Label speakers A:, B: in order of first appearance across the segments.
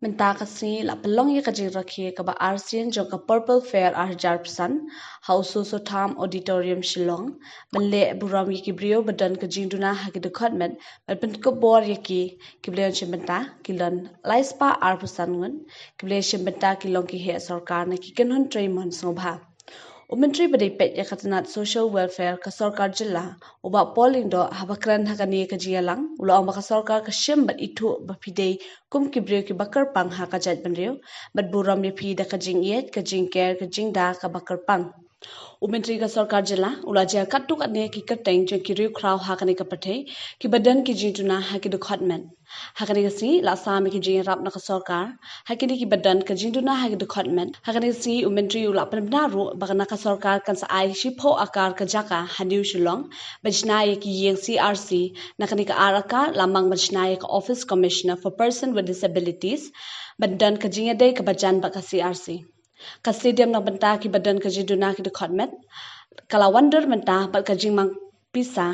A: Menta kasi la pelong ye kajing rakhi ka ba arsian jo ka purple fair arjar psan U Soso Tham Auditorium Shillong benle burom ye kibrio badan ka jingduna ha ki dkhot met Pynkup bor ye ki kiblion chimbenta kilon laispa ar psan ngun kible chimbenta kilong ki he sorkar na ki kenhun traimon sobha Umentri badai pet ya katanat social welfare ka sorkar jilla uba polling do habakran hakani ka jingialang ulo ang baka sorkar ka shimbat itu bapidei kum kibriyo ki bakar pang ha ka jat banriyo bat buram ya pi da ka jingiet ka jingker ka jingda ka bakar pang Umentri ka sorkar jilla ula ja katuk ane ki kateng jo ki riu kraw hakani ka pathe ki badan ki jingtuna ha ki dkhot men hakani ka si la sami ki jing rap na ka sorkar hakini ki badan ka jingtuna ha ki dkhot men hakani si umentri ula panna ro bagana ka sorkar kan sa ai shi pho akar ka jaka haniu shilong bajna ye ki yeng CRC nakani ka araka lamang bajna ye ka office commissioner for person with disabilities badan ka jingade ka bajan ba ka CRC ka stadium na banta ki badan ka jingduna ki dkhot met kala wonder banta bat ka jingmang pisa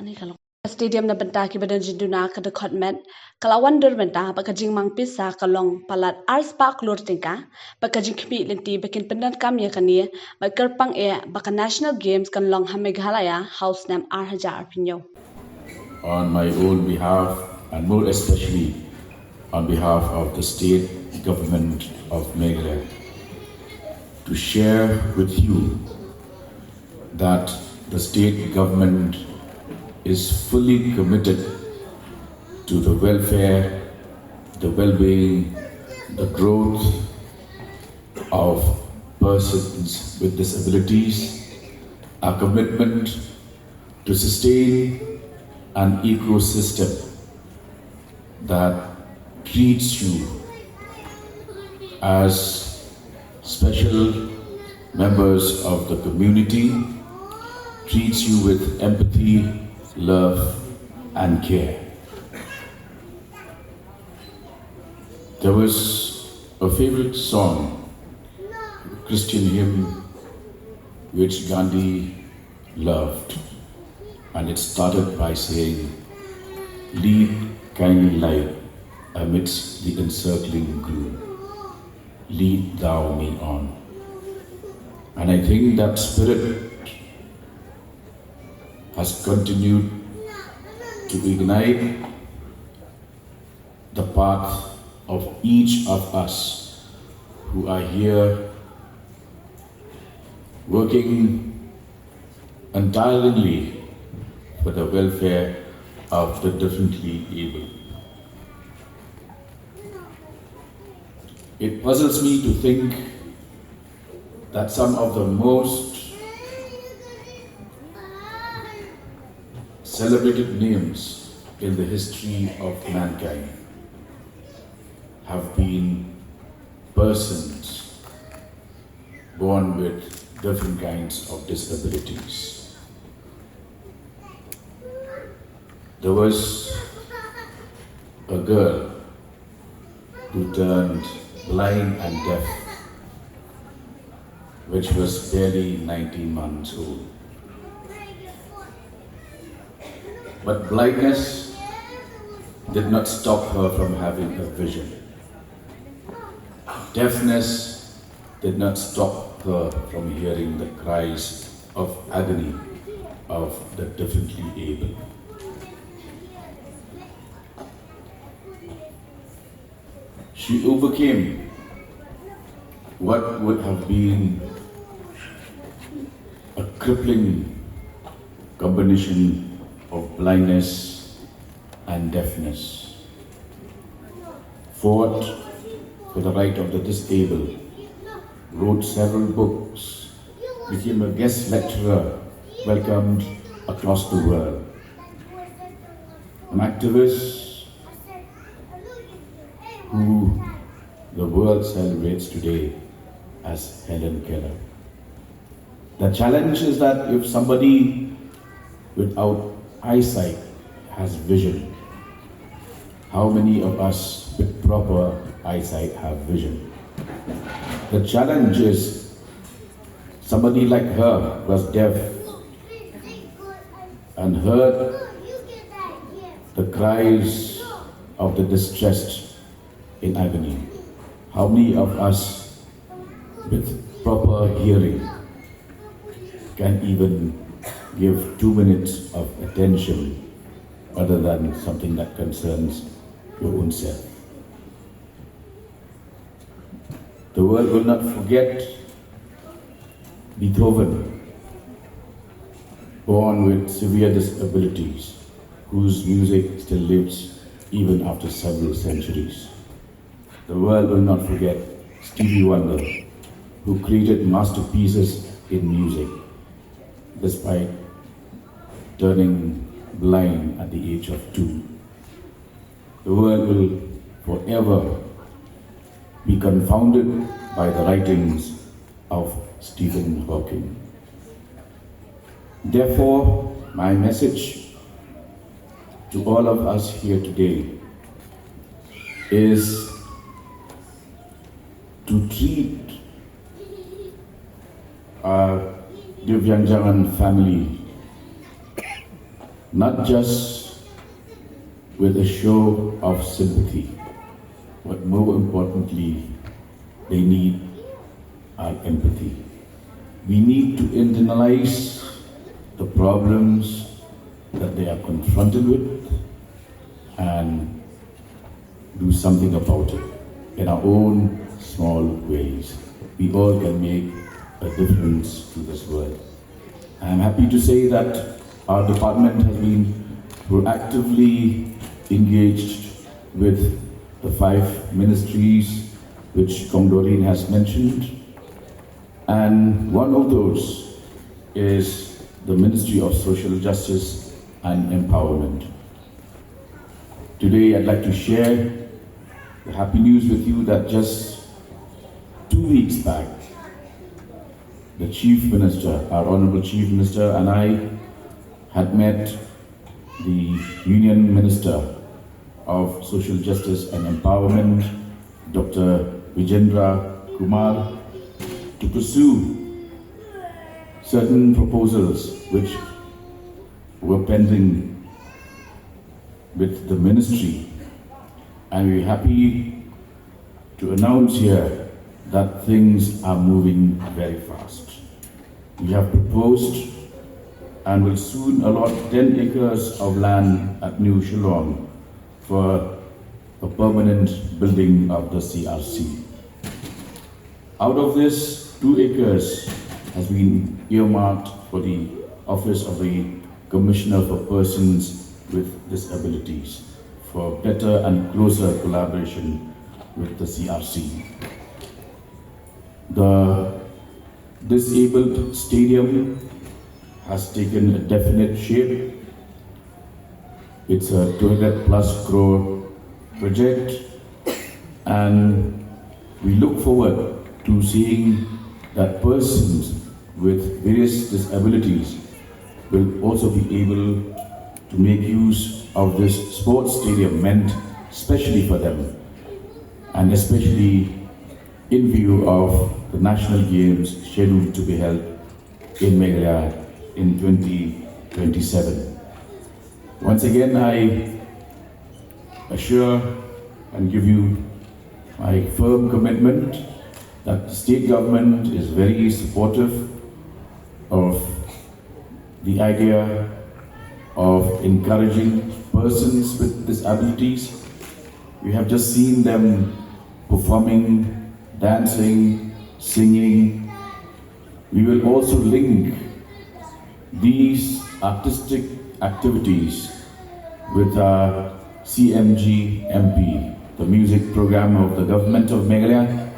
A: ani kala stadium na banta ki badan jingduna ka dkhot met kala wonder banta bat ka jingmang pisa kalong palat ars pa klor tingka bat ka jingkhmi lenti bakin pendan kam ye kanie bat karpang e baka national games kan long ha meghalaya house name ar hajar pinyo
B: on my own behalf and more especially on behalf of the state government of Meghalaya to share with you that the state government is fully committed to the welfare, the well-being, the growth of persons with disabilities, a commitment to sustain an ecosystem that treats you as special members of the community, treats you with empathy, love, and care. There was a favorite song, Christian hymn, which Gandhi loved, and it started by saying, "Lead kindly light amidst the encircling gloom. Lead thou me on." And I think that spirit has continued to ignite the path of each of us who are here working entirely for the welfare of the differently able. It puzzles me to think that some of the most celebrated names in the history of mankind have been persons born with different kinds of disabilities. There was a girl who turned blind and deaf, which was barely 19 months old. But blindness did not stop her from having a vision. Deafness did not stop her from hearing the cries of agony of the differently able. She overcame what would have been a crippling combination of blindness and deafness, fought for the right of the disabled, wrote several books, became a guest lecturer welcomed across the world, an activist who the world celebrates today as Helen Keller. The challenge is that if somebody without eyesight has vision, how many of us with proper eyesight have vision? The challenge is somebody like her was deaf and heard the cries of the distressed in agony. How many of us with proper hearing can even give 2 minutes of attention other than something that concerns your own self? The world will not forget Beethoven, born with severe disabilities, whose music still lives even after several centuries. The world will not forget Stevie Wonder, who created masterpieces in music, despite turning blind at the age of 2. The world will forever be confounded by the writings of Stephen Hawking. Therefore, my message to all of us here today is to treat our Divyangjangan family not just with a show of sympathy, but more importantly, they need our empathy. We need to internalize the problems that they are confronted with and do something about it in our own small ways. We all can make a difference to this world. I'm happy to say that our department has been proactively engaged with the 5 ministries which Kong Doreen has mentioned, and one of those is the Ministry of Social Justice and Empowerment. Today I'd like to share the happy news with you that just 2 weeks back, the Chief Minister, our Honorable Chief Minister, and I had met the Union Minister of Social Justice and Empowerment, Dr. Vijendra Kumar, to pursue certain proposals which were pending with the ministry. And we're happy to announce here that things are moving very fast. We have proposed and will soon allot 10 acres of land at New Shillong for a permanent building of the CRC. Out of this, 2 acres has been earmarked for the Office of the Commissioner for Persons with Disabilities for better and closer collaboration with the CRC. The disabled stadium has taken a definite shape. It's a 200+ crore project, and we look forward to seeing that persons with various disabilities will also be able to make use of this sports stadium meant especially for them, and especially in view of the national games scheduled to be held in Meghalaya in 2027. Once again, I assure and give you my firm commitment that the state government is very supportive of the idea of encouraging persons with disabilities. We have just seen them performing, dancing, singing. We will also link these artistic activities with our CMG MP, the music program of the government of Meghalaya,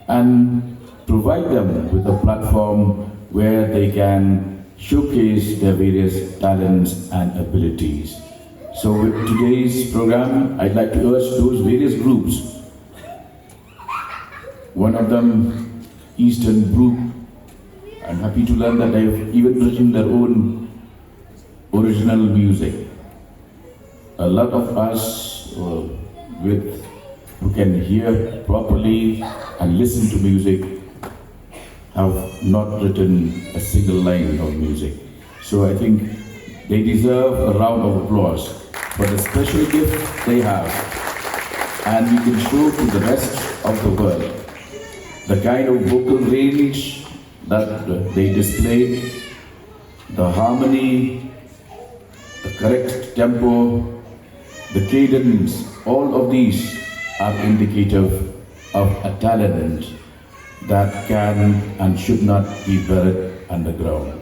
B: and provide them with a platform where they can showcase their various talents and abilities. So with today's program, I'd like to urge those various groups, one of them, Eastern Group. I'm happy to learn that they've even written their own original music. A lot of us who can hear properly and listen to music have not written a single line of music. So I think they deserve a round of applause for the special gift they have. and we can show to the rest of the world the kind of vocal range that they displayed, the harmony, the correct tempo, the cadence, all of these are indicative of a talent that can and should not be buried underground.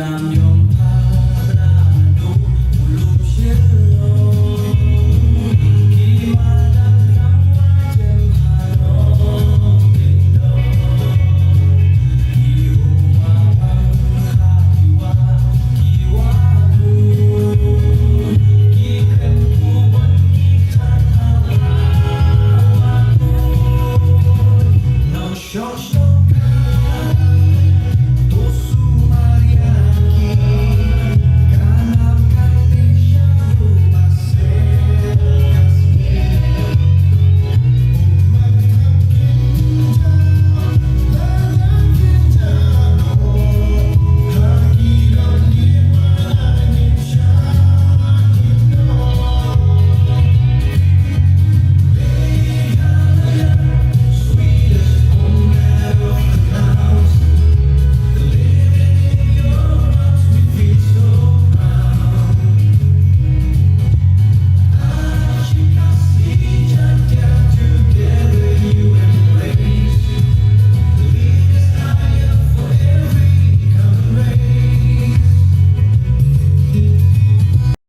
C: I'm your